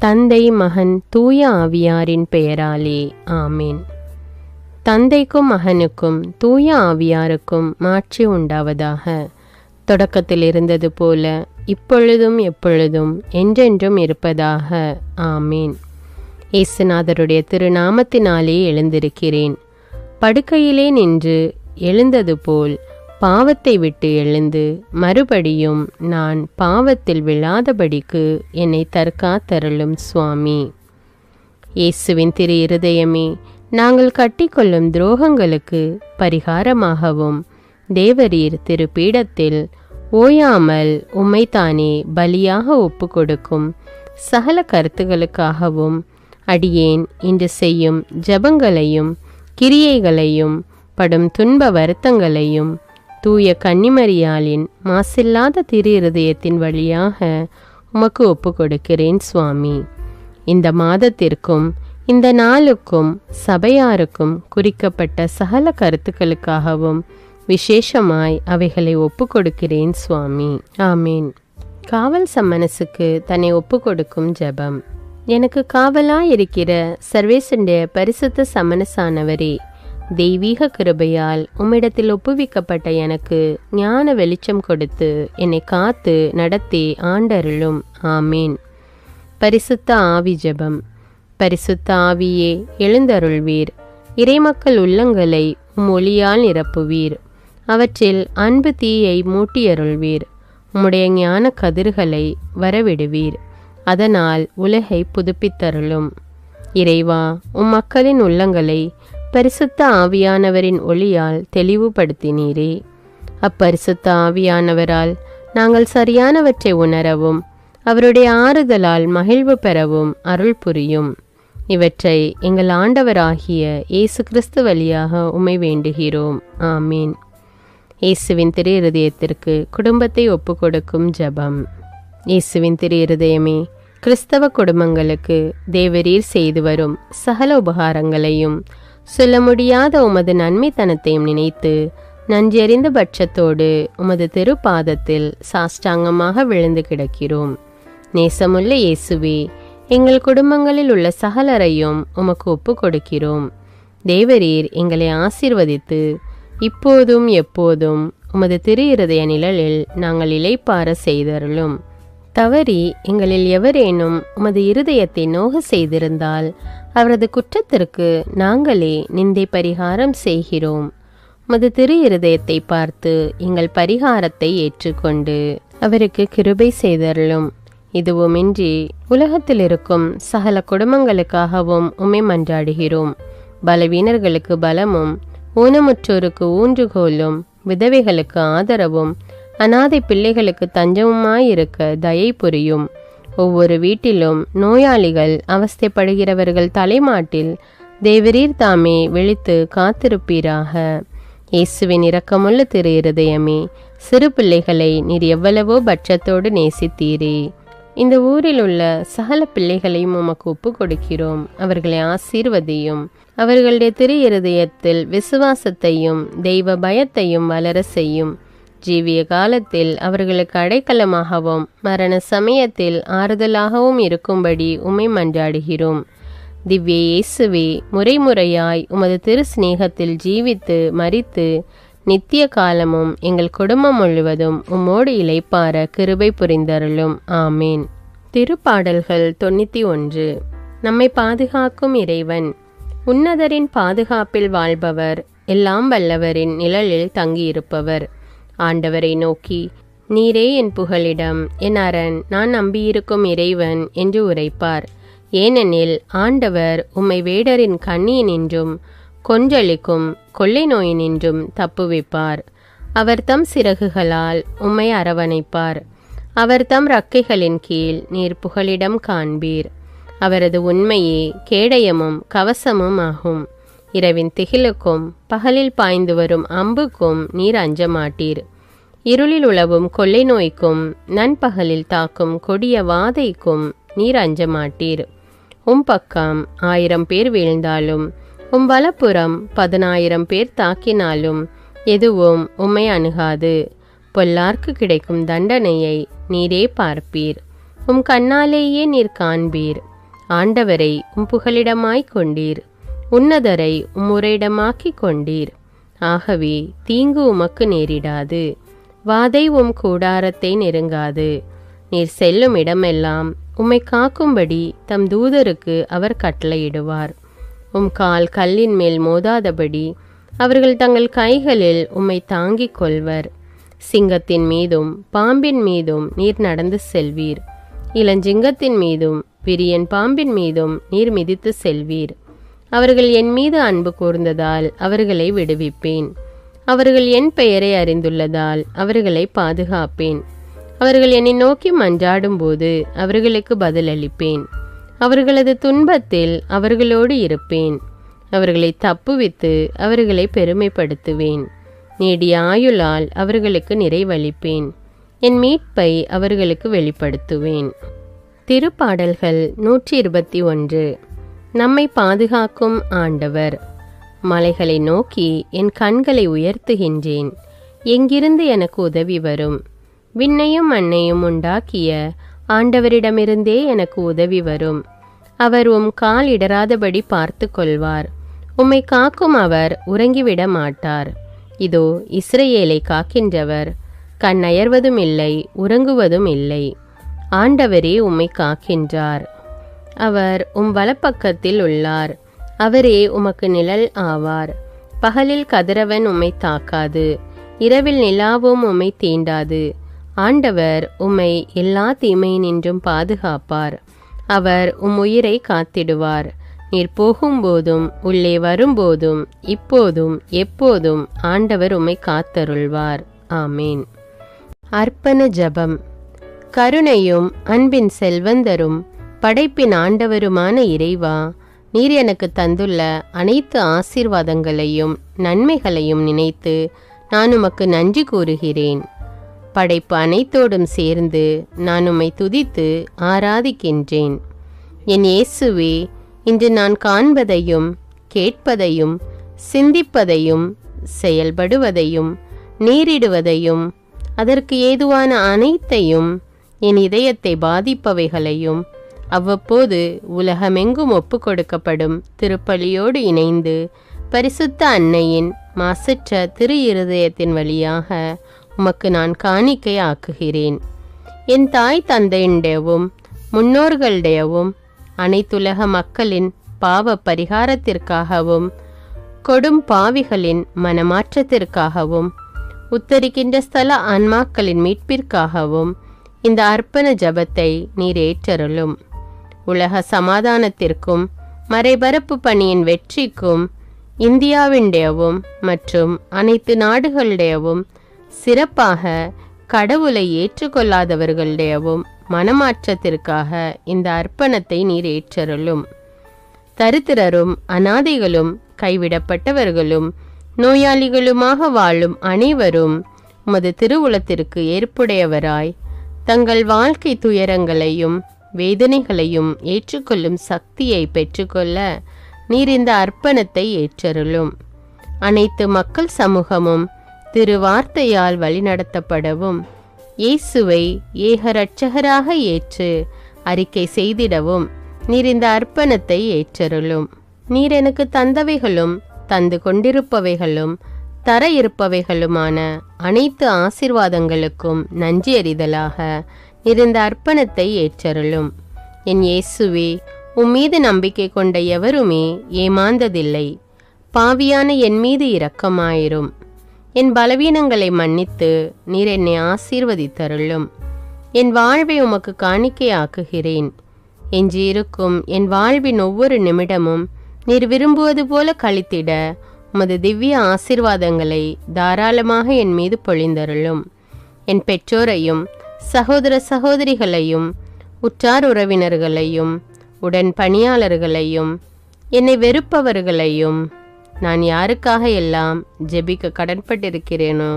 தந்தை, மகன், தூய ஆவியாரின் பெயராலே ஆமேன். தந்தைக்கும் மகனுக்கும் தூய ஆவியாருக்கும் மாட்சி உண்டாவதாக. தொடக்கத்தில் இருந்தது போல இப்பொழுதும் எப்பொழுதும் என்றென்றும் இருப்பதாக ஆமேன். இயேசுநாதருடைய திருநாமத்தினாலே எழுந்திருக்கிறேன். படுக்கையிலே நின்று எழுந்தது போல் பாவத்தை விட்டு எழுந்து மறுபடியும் நான் பாவத்தில் விழாதபடிக்கு என்னை தற்காத்தருளும் சுவாமி. இயேசுவின் திரு இருதயமே, நாங்கள் கட்டிக்கொள்ளும் துரோகங்களுக்கு பரிகாரமாகவும் தேவரீர் திரு பீடத்தில் ஓயாமல் உம்மைத்தானே பலியாக ஒப்பு கொடுக்கும் சகல கருத்துகளுக்காகவும் அடியேன் இன்று செய்யும் ஜபங்களையும் கிரியைகளையும் படும் துன்ப வருத்தங்களையும் தூய கன்னிமரியாளின் மாசில்லாத திரு இருதயத்தின் வழியாக உமக்கு ஒப்பு கொடுக்கிறேன் சுவாமி. இந்த மாதத்திற்கும் இந்த நாளுக்கும் சபையாருக்கும் குறிக்கப்பட்ட சகல கருத்துக்களுக்காகவும் விசேஷமாய் அவைகளை ஒப்பு கொடுக்கிறேன் சுவாமி. ஆமீன். காவல் சம்மனசுக்கு தன்னை ஒப்பு கொடுக்கும் ஜெபம். எனக்கு காவலாயிருக்கிற சர்வேசனுடைய பரிசுத்த சமனசானவரே, தெய்வீக கிருபையால் உம்மிடத்தில் ஒப்புவிக்கப்பட்ட எனக்கு ஞான வெளிச்சம் கொடுத்து என்னை காத்து நடத்தி ஆண்டருளும். ஆமீன். பரிசுத்த ஆவி ஜெபம். பரிசுத்த ஆவியே, எழுந்தருள்வீர். இறைமக்கள் உள்ளங்களை ஒளியால் நிரப்புவீர். அவற்றில் அன்பு தீயை மூட்டியருள்வீர். உம்முடைய ஞான கதிர்களை வரவிடுவீர். அதனால் உலகை புதுப்பித்தருளும். இறைவா, மக்களின் உள்ளங்களை பரிசுத்த ஆவியானவரின் ஒளியால் தெளிவுபடுத்தினீரே. அப்பரிசுத்த ஆவியானவரால் நாங்கள் சரியானவற்றை உணரவும் அவருடைய ஆறுதலால் மகிழ்வு பெறவும் அருள் புரியும். இவற்றை எங்கள் ஆண்டவராகிய இயேசு கிறிஸ்து வழியாக உம்மை வேண்டுகிறோம். ஆமீன். இயேசுவின் திரு இருதயத்திற்கு குடும்பத்தை ஒப்பு கொடுக்கும் ஜெபம். இயேசுவின் திரு இருதயமே, கிறிஸ்தவ குடும்பங்களுக்கு தேவரீர் செய்து வரும் சகல உபகாரங்களையும் சொல்ல முடியாத உமது நன்மைத்தனத்தையும் நினைத்து நன்றியறிந்த பட்சத்தோடு உமது திருப்பாதத்தில் சாஷ்டாங்கமாக விழுந்து கிடக்கிறோம். நேசமுள்ள இயேசுவே, எங்கள் குடும்பங்களில் உள்ள சகலரையும் உமக்கு ஒப்பு கொடுக்கிறோம். தேவரீர் எங்களை ஆசீர்வதித்து இப்போதும் எப்போதும் உமது திரு இருதய நிழலில் நாங்கள் இளைப்பார செய்தருளும். தவறி எங்களில் எவரேனும் உமது இருதயத்தை நோக செய்திருந்தால் அவரது குற்றத்திற்கு நாங்களே நிந்தை பரிகாரம் செய்கிறோம். உமது திரு இருதயத்தை பார்த்து எங்கள் பரிகாரத்தை ஏற்றுக்கொண்டு அவருக்கு கிருபை செய்தருளும். இதுவுமின்றி உலகத்தில் இருக்கும் சகல குடும்பங்களுக்காகவும் உம்மை மன்றாடுகிறோம். பலவீனர்களுக்கு பலமும், ஊனமுற்றோருக்கு ஊன்றுகோலும், விதவைகளுக்கு ஆதரவும், அனாதை பிள்ளைகளுக்கு தஞ்சமுமாயிருக்க தயை புரியும். ஒவ்வொரு வீட்டிலும் நோயாளிகள் அவஸ்தைப்படுகிறவர்கள் தலைமாட்டில் தேவரீர் தாமே விழித்து காத்திருப்பீராக. இயேசுவின் இரக்கமுள்ள திரு இருதயமே, சிறு பிள்ளைகளை நீர் எவ்வளவோ பட்சத்தோடு நேசித்தீரே. இந்த ஊரில் உள்ள சகல பிள்ளைகளையும் உமக்கு ஒப்பு கொடுக்கிறோம். அவர்களை ஆசீர்வதியும். அவர்களுடைய திரு இருதயத்தில் விசுவாசத்தையும் தெய்வ பயத்தையும் வளர செய்யும். ஜீவிய காலத்தில் அவர்களுக்கு அடைக்கலமாகவும் மரண சமயத்தில் ஆறுதலாகவும் இருக்கும்படி உம்மை மன்றாடுகிறோம். திவ்ய இயேசுவே, முறைமுறையாய் உமது திரு சிநேகத்தில் ஜீவித்து மரித்து நித்திய காலமும் எங்கள் குடும்பம் முழுவதும் உம்மோடு இளைப்பார கிருபை புரிந்தருளும். ஆமேன். திருப்பாடல்கள் 91. நம்மை பாதுகாக்கும் இறைவன். உன்னதரின் பாதுகாப்பில் வாழ்பவர், எல்லாம் வல்லவரின் நிழலில் தங்கியிருப்பவர். ஆண்டவரை நோக்கி, நீரே என் புகலிடம், என் அரண், நான் நம்பியிருக்கும் இறைவன் என்று உரைப்பார். ஏனெனில் ஆண்டவர் உம்மை வேடரின் கண்ணியினின்றும் கொன்றளிக்கும் கொள்ளை நோயினின்றும் தப்புவிப்பார். அவர் தம் சிறகுகளால் உம்மை அரவணைப்பார். அவர் தம் ரக்கைகளின் கீழ் நீர் புகலிடம் காண்பீர். அவரது உண்மையே கேடயமும் கவசமும் ஆகும். இரவின் திகிலுக்கும் பகலில் பாய்ந்து வரும் அம்புக்கும் நீர் அஞ்ச மாட்டீர். இருளில் உலவும் கொள்ளை நோய்க்கும் நண்பகலில் தாக்கும் கொடிய வாதைக்கும் நீர் அஞ்ச மாட்டீர். பக்கம் 1000 பேர் வீழ்ந்தாலும் வலப்புறம் 10,000 பேர் தாக்கினாலும் எதுவும் உம்மை அணுகாது. பொல்லார்க்கு கிடைக்கும் தண்டனையை நீரே பார்ப்பீர். கண்ணாலேயே நீர் காண்பீர். ஆண்டவரை புகலிடமாய்க் கொண்டீர், உன்னதரை உம்முறையிடமாக்கிக் கொண்டீர். ஆகவே தீங்கு உமக்கு நேரிடாது, வாதை கூடாரத்தை நெருங்காது. நீர் செல்லும் இடமெல்லாம் உம்மை காக்கும்படி தம் தூதருக்கு அவர் கட்டளையிடுவார். கால் கல்லின் மேல் மோதாதபடி அவர்கள் தங்கள் கைகளில் உம்மை தாங்கிக் கொள்வர். சிங்கத்தின் மீதும் பாம்பின் மீதும் நீர் நடந்து செல்வீர், இளஞ்சிங்கத்தின் மீதும் விரியன் பாம்பின் மீதும் நீர் மிதித்து செல்வீர். அவர்கள் என் மீது அன்பு கூர்ந்ததால் அவர்களை விடுவிப்பேன். அவர்கள் என் பெயரை அறிந்துள்ளதால் அவர்களை பாதுகாப்பேன். அவர்கள் என்னை நோக்கி மன்றாடும் போது அவர்களுக்கு பதிலளிப்பேன். அவர்களது துன்பத்தில் அவர்களோடு இருப்பேன். அவர்களை தப்புவித்து அவர்களை பெருமைப்படுத்துவேன். நீடிய ஆயுளால் அவர்களுக்கு நிறைவளிப்பேன். என் மீட்பை அவர்களுக்கு வெளிப்படுத்துவேன். திருப்பாடல்கள் 121. நம்மை பாதுகாக்கும் ஆண்டவர். மலைகளை நோக்கி என் கண்களை உயர்த்துகின்றேன். எங்கிருந்து எனக்கு உதவி வரும்? விண்ணையும் மண்ணையும் உண்டாக்கிய ஆண்டவரிடமிருந்தே எனக்கு உதவி வரும். அவர் கால் இடராதபடி பார்த்து கொள்வார். உம்மை காக்கும் அவர் உறங்கிவிட மாட்டார். இதோ இஸ்ரவேலை காக்கின்றவர் கண் அயர்வதும் இல்லை, உறங்குவதும் இல்லை. ஆண்டவரே உம்மை காக்கின்றார். அவர் வலப்பக்கத்தில் உள்ளார். அவரே உமக்கு நிழல் ஆவார். பகலில் கதிரவன் உம்மை தாக்காது, இரவில் நிலாவும் உம்மை தீண்டாது. ஆண்டவர் உம்மை எல்லா தீமையினின்றும் பாதுகாப்பார். அவர் உயிரை காத்திடுவார். நீர் போகும்போதும் உள்ளே வரும்போதும் இப்போதும் எப்போதும் ஆண்டவர் உம்மை காத்தருள்வார். ஆமேன். அர்ப்பண ஜபம். கருணையும் அன்பின் செல்வந்தரும் படைப்பின் ஆண்டவருமான இறைவா, நீர் எனக்கு தந்துள்ள அனைத்து ஆசீர்வாதங்களையும் நன்மைகளையும் நினைத்து நான் உமக்கு நன்றி கூறுகிறேன். படைப்பு அனைத்தோடும் சேர்ந்து நான் உம்மை துதித்து ஆராதிக்கின்றேன். என் இயேசுவே, இன்று நான் காண்பதையும் கேட்பதையும் சிந்திப்பதையும் செயல்படுவதையும் நேரிடுவதையும் அதற்கு ஏதுவான அனைத்தையும் என் இதயத்தை பாதிப்பவைகளையும் அவ்வப்போது உலகமெங்கும் ஒப்பு கொடுக்கப்படும் திருப்பலியோடு இணைந்து பரிசுத்த அன்னையின் மாசற்ற திரு இருதயத்தின் வழியாக உமக்கு நான் காணிக்கை ஆக்குகிறேன். என் தாய் தந்தையுடையவும் முன்னோர்களுடையவும் அனைத்துலக மக்களின் பாவ பரிகாரத்திற்காகவும் கொடும் பாவிகளின் மனமாற்றத்திற்காகவும் உத்தரிக்கின்ற ஸ்தல ஆன்மாக்களின் மீட்பிற்காகவும் இந்த அர்ப்பண ஜபத்தை நீர் ஏற்றருளும். உலக சமாதானத்திற்கும் மறைபரப்பு பணியின் வெற்றிக்கும் இந்தியாவின்டையவும் மற்றும் அனைத்து நாடுகளுடையவும் சிறப்பாக கடவுளை ஏற்றுக்கொள்ளாதவர்களுடையவும் மனமாற்றத்திற்காக இந்த அர்ப்பணத்தை நீர் ஏற்றருளும். தரித்திரரும் அநாதைகளும் கைவிடப்பட்டவர்களும் நோயாளிகளுமாக வாழும் அனைவரும் உமது திருவுளத்திற்கு ஏற்புடையவராய் தங்கள் வாழ்க்கை துயரங்களையும் வேதனைகளையும் ஏற்றுக்கொள்ளும் சக்தியை பெற்றுக்கொள்ள நீர் இந்த அர்ப்பணத்தை ஏற்றருளும். அனைத்து மக்கள் சமூகமும் திருவார்த்தையால் வழிநடத்தப்படவும் இயேசுவை ஏக இரட்சகராக ஏற்று அறிக்கை செய்திடவும் நீர் இந்த அர்ப்பணத்தை ஏற்றருளும். நீர் எனக்கு தந்தவைகளும் தந்து கொண்டிருப்பவைகளும் தர இருப்பவைகளுமான அனைத்து ஆசீர்வாதங்களுக்கும் நன்றி அறிதலாக நீர் இந்த அர்ப்பணத்தை ஏற்றருளும். என் இயேசுவே, உம்மீது நம்பிக்கை கொண்ட எவருமே ஏமாந்ததில்லை. பாவியான என் மீது இரக்கமாயிரும். என் பலவீனங்களை மன்னித்து நீர் என்னை ஆசீர்வதித்தருளும். என் வாழ்வை உமக்கு காணிக்கையாக்குகிறேன். எஞ்சியிருக்கும் என் வாழ்வின் ஒவ்வொரு நிமிடமும் நீர் விரும்புவது போல கழித்திட உமது திவ்ய ஆசீர்வாதங்களை தாராளமாக என் மீது பொழிந்தருளும். என் பெற்றோரையும் சகோதர சகோதரிகளையும் உற்றார் உறவினர்களையும் உடன் பணியாளர்களையும் என்னை வெறுப்பவர்களையும் நான் யாருக்காக எல்லாம் ஜெபிக்க கடன்பட்டிருக்கிறேனோ,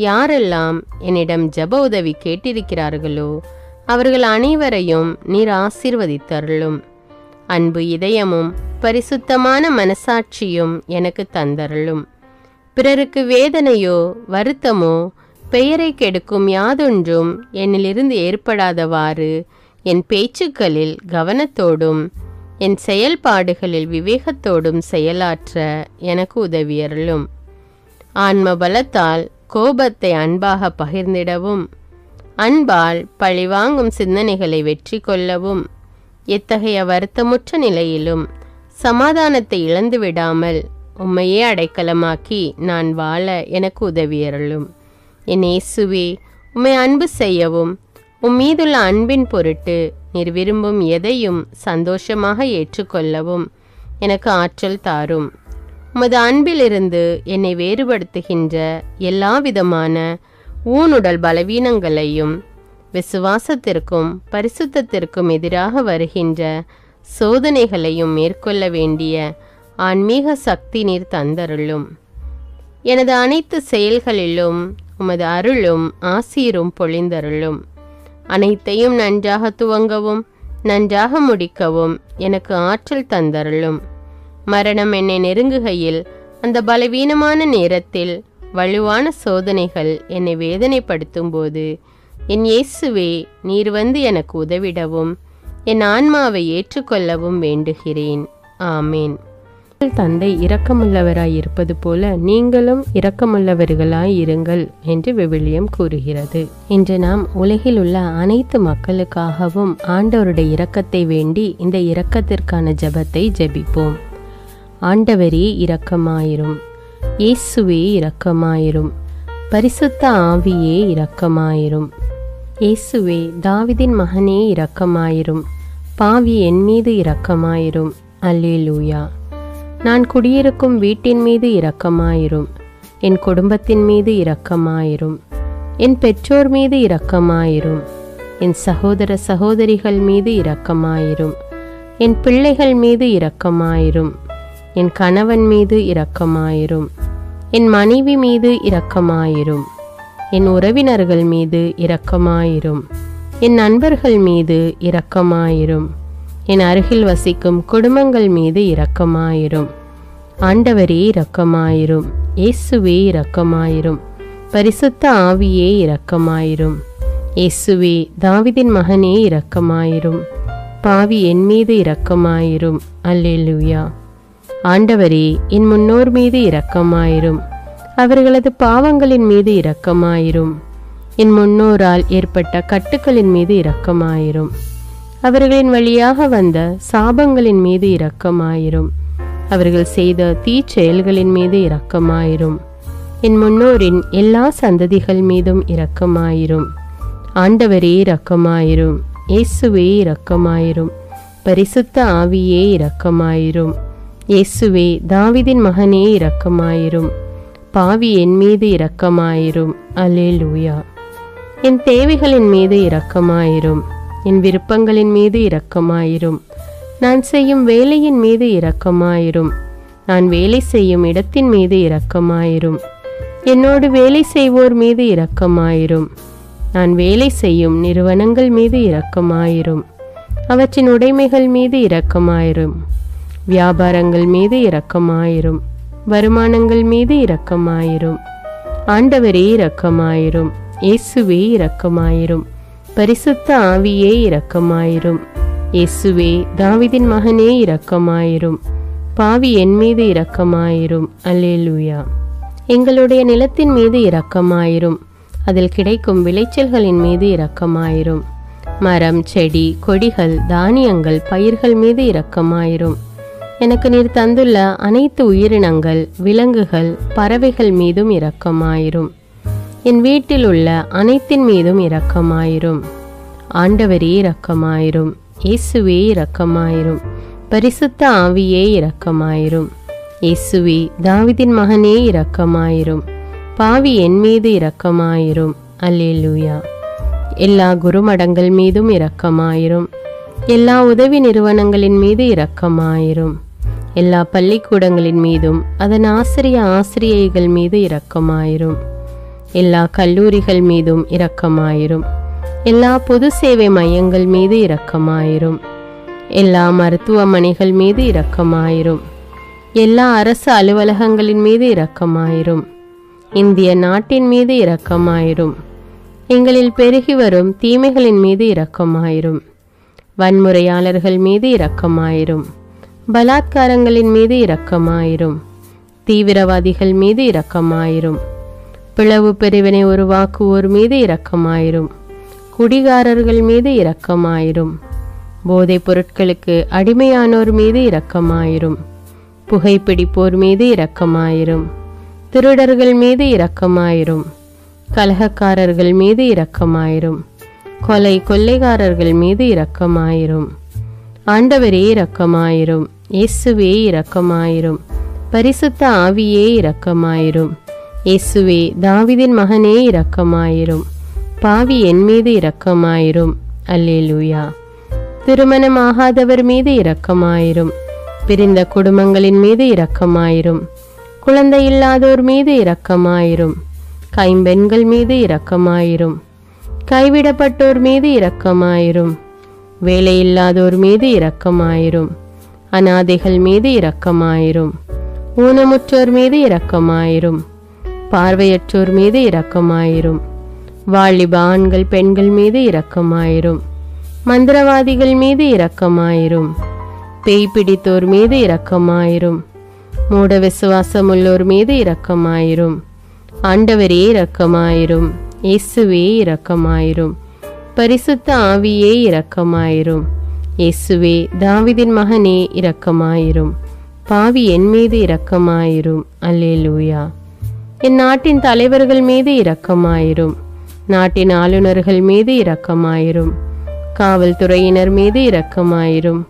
யாரெல்லாம் என்னிடம் ஜெப உதவி கேட்டிருக்கிறார்களோ அவர்கள் அனைவரையும் நீர் ஆசீர்வதித்தருளும். அன்பு இதயமும் பரிசுத்தமான மனசாட்சியும் எனக்கு தந்தருளும். பிறருக்கு வேதனையோ வருத்தமோ பெயரை கெடுக்கும் யாதொன்றும் என்னிலிருந்து ஏற்படாதவாறு என் பேச்சுக்களில் கவனத்தோடும் என் செயல்பாடுகளில் விவேகத்தோடும் செயலாற்ற எனக்கு உதவியருளும். ஆன்ம பலத்தால் கோபத்தை அன்பாக பகிர்ந்திடவும், அன்பால் பழிவாங்கும் சிந்தனைகளை வெற்றி கொள்ளவும், எத்தகைய வருத்தமுற்ற நிலையிலும் சமாதானத்தை இழந்து விடாமல் உம்மையே அடைக்கலமாக்கி நான் வாழ எனக்கு உதவியருளும். என் இயேசுவே, உம்மை அன்பு செய்யவும் மீதுள்ள அன்பின் பொருட்டு நீர் விரும்பும் எதையும் சந்தோஷமாக ஏற்றுக்கொள்ளவும் எனக்கு ஆற்றல் தாரும். உமது அன்பிலிருந்து என்னை வேறுபடுத்துகின்ற எல்லா விதமான ஊனுடல் பலவீனங்களையும் விசுவாசத்திற்கும் பரிசுத்தத்திற்கும் எதிராக வருகின்ற சோதனைகளையும் மேற்கொள்ள வேண்டிய ஆன்மீக சக்தி நீர் தந்தருளும். எனது அனைத்து செயல்களிலும் உமது அருளும் ஆசீரும் பொழிந்தருளும். அனைத்தையும் நன்றாக துவங்கவும் நன்றாக முடிக்கவும் எனக்கு ஆற்றல் தந்தருளும். மரணம் என்னை நெருங்குகையில் அந்த பலவீனமான நேரத்தில் வலுவான சோதனைகள் என்னை வேதனைப்படுத்தும் போது என் இயேசுவே, நீர் வந்து எனக்கு உதவிடவும் என் ஆன்மாவை ஏற்றுக்கொள்ளவும் வேண்டுகிறேன். ஆமேன். தந்தை இரக்கமுள்ளவராய் இருப்பது போல நீங்களும் இரக்கமுள்ளவர்களாய் இருங்கள் என்று விவிலியம் கூறுகிறது. இன்று நாம் உலகில் உள்ள அனைத்து மக்களுக்காகவும் ஆண்டவருடைய இரக்கத்தை வேண்டி இந்த இரக்கத்திற்கான ஜெபத்தை ஜெபிப்போம். ஆண்டவரே இரக்கமாயிரும், இயேசுவே இரக்கமாயிரும், பரிசுத்த ஆவியே இரக்கமாயிரும். இயேசுவே, தாவீதின் மகனே இரக்கமாயிரும், பாவி என் மீது இரக்கமாயிரும். அல்லேலூயா. நான் குடியிருக்கும் வீட்டின் மீது இரக்கமாயிரும், என் குடும்பத்தின் மீது இரக்கமாயிரும், என் பெற்றோர் மீது இரக்கமாயிரும், என் சகோதர சகோதரிகள் மீது இரக்கமாயிரும், என் பிள்ளைகள் மீது இரக்கமாயிரும், என் கணவன் மீது இரக்கமாயிரும், என் மனைவி மீது இரக்கமாயிரும், என் உறவினர்கள் மீது இரக்கமாயிரும், என் நண்பர்கள் மீது இரக்கமாயிரும், என் அருகில் வசிக்கும் குடும்பங்கள் மீது இரக்கமாயிரும். ஆண்டவரே இரக்கமாயிரும், இயேசுவே இரக்கமாயிரும், பரிசுத்த ஆவியே இரக்கமாயிரும். இயேசுவே, தாவீதின் மகனே இரக்கமாயிரும், பாவி என் மீது இரக்கமாயிரும். அல்லேலூயா. ஆண்டவரே, என் முன்னோர் மீது இரக்கமாயிரும், அவர்களது பாவங்களின் மீது இரக்கமாயிரும். என் முன்னோரால் ஏற்பட்ட கட்டுக்களின் மீது இரக்கமாயிரும், அவர்களின் வழியாக வந்த சாபங்களின் மீது இரக்கமாயிரும், அவர்கள் செய்த தீச்செயல்களின் மீது இரக்கமாயிரும். என் முன்னோரின் எல்லா சந்ததிகள் மீதும் இரக்கமாயிரும். ஆண்டவரே இரக்கமாயிரும், இயேசுவே இரக்கமாயிரும், பரிசுத்த ஆவியே இரக்கமாயிரும். இயேசுவே, தாவீதின் மகனே இரக்கமாயிரும், பாவி என் மீது இரக்கமாயிரும். அல்லேலூயா. என் தேவைகளின் மீது இரக்கமாயிரும், என் விருப்பங்களின் மீது இரக்கமாயிரும். நான் செய்யும் வேலையின் மீது இரக்கமாயிரும், நான் வேலை செய்யும் இடத்தின் மீது இரக்கமாயிரும். என்னோடு வேலை செய்வோர் மீது இரக்கமாயிரும், நான் வேலை செய்யும் நிறுவனங்கள் மீது இரக்கமாயிரும். அவற்றின் உடைமைகள் மீது இரக்கமாயிரும், வியாபாரங்கள் மீது இரக்கமாயிரும், வருமானங்கள் மீது இரக்கமாயிரும். ஆண்டவரே இரக்கமாயிரும், இயேசுவே இரக்கமாயிரும், பரிசுத்த ஆவியே இரக்கமாயிரும். இயேசுவே, தாவீதின் மகனே இரக்கமாயிரும், பாவி என் மீது இரக்கமாயிரும். அல்லேலூயா. எங்களுடைய நிலத்தின் மீது இரக்கமாயிரும், அதில் கிடைக்கும் விளைச்சல்களின் மீது இரக்கமாயிரும். மரம், செடி, கொடிகள், தானியங்கள், பயிர்கள் மீது இரக்கமாயிரும். எனக்கு நீர் தந்துள்ள அனைத்து உயிரினங்கள், விலங்குகள், பறவைகள் மீதும் இரக்கமாயிரும். என் வீட்டில் உள்ள அனைத்தின் மீதும் இரக்கமாயிரும். ஆண்டவரே இரக்கமாயிரும், இயேசுவே இரக்கமாயிரும், பரிசுத்த ஆவியே இரக்கமாயிரும். இயேசுவே, தாவீதின் மகனே இரக்கமாயிரும், பாவி என் மீது இரக்கமாயிரும். அல்லேலூயா. எல்லா குருமடங்கள் மீதும் இரக்கமாயிரும், எல்லா உதவி நிறுவனங்களின் மீது இரக்கமாயிரும், எல்லா பள்ளிக்கூடங்களின் மீதும் அதன் ஆசிரியைகள் மீது இரக்கமாயிரும், எல்லா கல்லூரிகள் மீதும் இரக்கமாயிரும், எல்லா பொது சேவை மையங்கள் மீது இரக்கமாயிரும், எல்லா மருத்துவமனைகள் மீது இரக்கமாயிரும், எல்லா அரசு அலுவலகங்களின் மீது இரக்கமாயிரும், இந்திய நாட்டின் மீது இரக்கமாயிரும், எங்களில் பெருகி வரும் தீமைகளின் மீது இரக்கமாயிரும், வன்முறையாளர்கள் மீது இரக்கமாயிரும். பலாத்காரங்களின் மீது இரக்கமாயிரும். தீவிரவாதிகள் மீது இரக்கமாயிரும். பிளவு பிரிவினை உருவாக்குவோர் மீது இரக்கமாயிரும். குடிகாரர்கள் மீது இரக்கமாயிரும். போதைப் பொருட்களுக்கு அடிமையானோர் மீது இரக்கமாயிரும். புகைப்பிடிப்போர் மீது இரக்கமாயிரும். திருடர்கள் மீது இரக்கமாயிரும். கலகக்காரர்கள் மீது இரக்கமாயிரும். கொள்ளைக்காரர்கள் மீது இரக்கமாயிரும். ஆண்டவரே இரக்கமாயிரும். இயேசுவே இரக்கமாயிரும். பரிசுத்த ஆவியே இரக்கமாயிரும். இயேசுவே தாவீதின் மகனே இரக்கமாயிரும். பாவி என் மீது இரக்கமாயிரும். அல்லேலூயா. திருமணமாகாதவர் மீது இரக்கமாயிரும். பிரிந்த குடும்பங்களின் மீது இரக்கமாயிரும். குழந்தை இல்லாதோர் மீது இரக்கமாயிரும். கைம்பெண்கள் மீது இரக்கமாயிரும். கைவிடப்பட்டோர் மீது இரக்கமாயிரும். வேலையில்லாதோர் மீது இரக்கமாயிரும். அநாதைகள் மீது இரக்கமாயிரும். ஊனமுற்றோர் மீது இரக்கமாயிரும். பார்வையற்றோர் மீது இரக்கமாயிரும். வாலிப ஆண்கள் பெண்கள் மீது இரக்கமாயிரும். மந்திரவாதிகள் மீது இரக்கமாயிரும். பேய் பிடித்தோர் மீது இரக்கமாயிரும். மூட விசுவாசமுள்ளோர் மீது இரக்கமாயிரும். ஆண்டவரே இரக்கமாயிரும். இயேசுவே இரக்கமாயிரும். பரிசுத்த ஆவியே இரக்கமாயிரும். இயேசுவே தாவீதின் மகனே இரக்கமாயிரும். பாவி என் மீது இரக்கமாயிரும். அல்லேலூயா. என் நாட்டின் தலைவர்கள் மீது இரக்கமாயிரும். நாட்டின் ஆளுநர்கள் மீது இரக்கமாயிரும். காவல்துறையினர் மீது இரக்கமாயிரும்.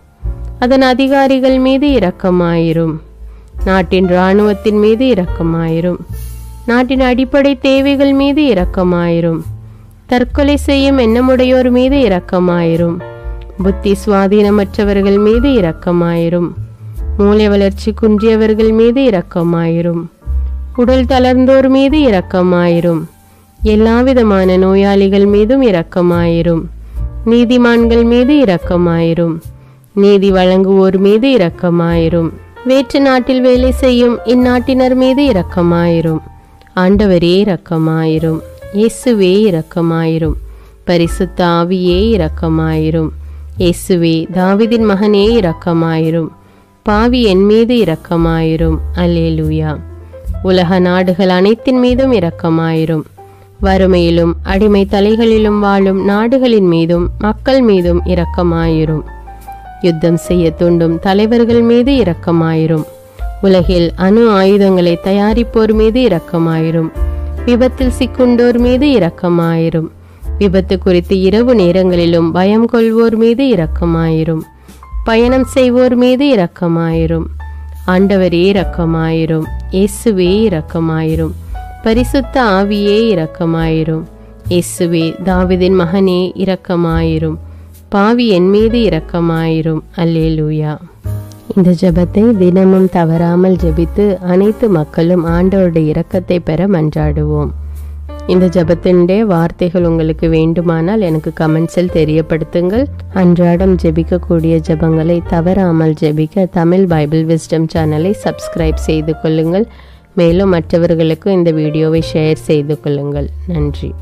அதன் அதிகாரிகள் மீது இரக்கமாயிரும். நாட்டின் இராணுவத்தின் மீது இரக்கமாயிரும். நாட்டின் அடிப்படை தேவைகள் மீது இரக்கமாயிரும். தற்கொலை செய்யும் எண்ணமுடையோர் மீது இரக்கமாயிரும். புத்தி சுவாதீனமற்றவர்கள் மீது இரக்கமாயிரும். மூளை வளர்ச்சி குன்றியவர்கள் மீது இரக்கமாயிரும். உடல் தளர்ந்தோர் மீது இரக்கமாயிரும். எல்லாவிதமான நோயாளிகள் மீதும் இரக்கமாயிரும். நீதிமான்கள் மீது இரக்கமாயிரும். நீதி வழங்குவோர் மீது இரக்கமாயிரும். வேற்று நாட்டில் வேலை செய்யும் இந்நாட்டினர் மீது இரக்கமாயிரும். ஆண்டவரே இரக்கமாயிரும். இயேசுவே இரக்கமாயிரும். பரிசுத்த ஆவியே இரக்கமாயிரும். இயேசுவே தாவீதின் மகனே இரக்கமாயிரும். பாவி என் மீது இரக்கமாயிரும். அல்லேலூயா. உலக நாடுகள் அனைத்தின் மீதும் இரக்கமாயிரும். வறுமையிலும் அடிமை தலைகளிலும் வாழும் நாடுகளின் மீதும் மக்கள் மீதும் இரக்கமாயிரும். யுத்தம் செய்ய தூண்டும் தலைவர்கள் மீது இரக்கமாயிரும். உலகில் அணு ஆயுதங்களை தயாரிப்போர் மீது இரக்கமாயிரும். விபத்தில் சிக்குண்டோர் மீது இரக்கமாயிரும். விபத்து குறித்து இரவு நேரங்களிலும் பயம் கொள்வோர் மீது இரக்கமாயிரும். பயணம் செய்வோர் மீது இரக்கமாயிரும். ஆண்டவரே இரக்கமாயிரும். இயேசுவே இரக்கமாயிரும். பரிசுத்த ஆவியே இரக்கமாயிரும். இயேசுவே தாவீதின் மகனே இரக்கமாயிரும். பாவி என் மீது இரக்கமாயிரும். அல்லேலூயா. இந்த ஜெபத்தை தினமும் தவறாமல் ஜெபித்து அனைத்து மக்களும் ஆண்டவருடைய இரக்கத்தை பெற மன்றாடுவோம். இந்த ஜெபத்தினுடைய வார்த்தைகள் உங்களுக்கு வேண்டுமானால் எனக்கு கமெண்ட்ஸில் தெரியப்படுத்துங்கள். அன்றாடம் ஜெபிக்கக்கூடிய ஜெபங்களை தவறாமல் ஜெபிக்க தமிழ் பைபிள் விஸ்டம் சேனலை சப்ஸ்கிரைப் செய்து கொள்ளுங்கள். மேலும் மற்றவர்களுக்கு இந்த வீடியோவை ஷேர் செய்து கொள்ளுங்கள். நன்றி.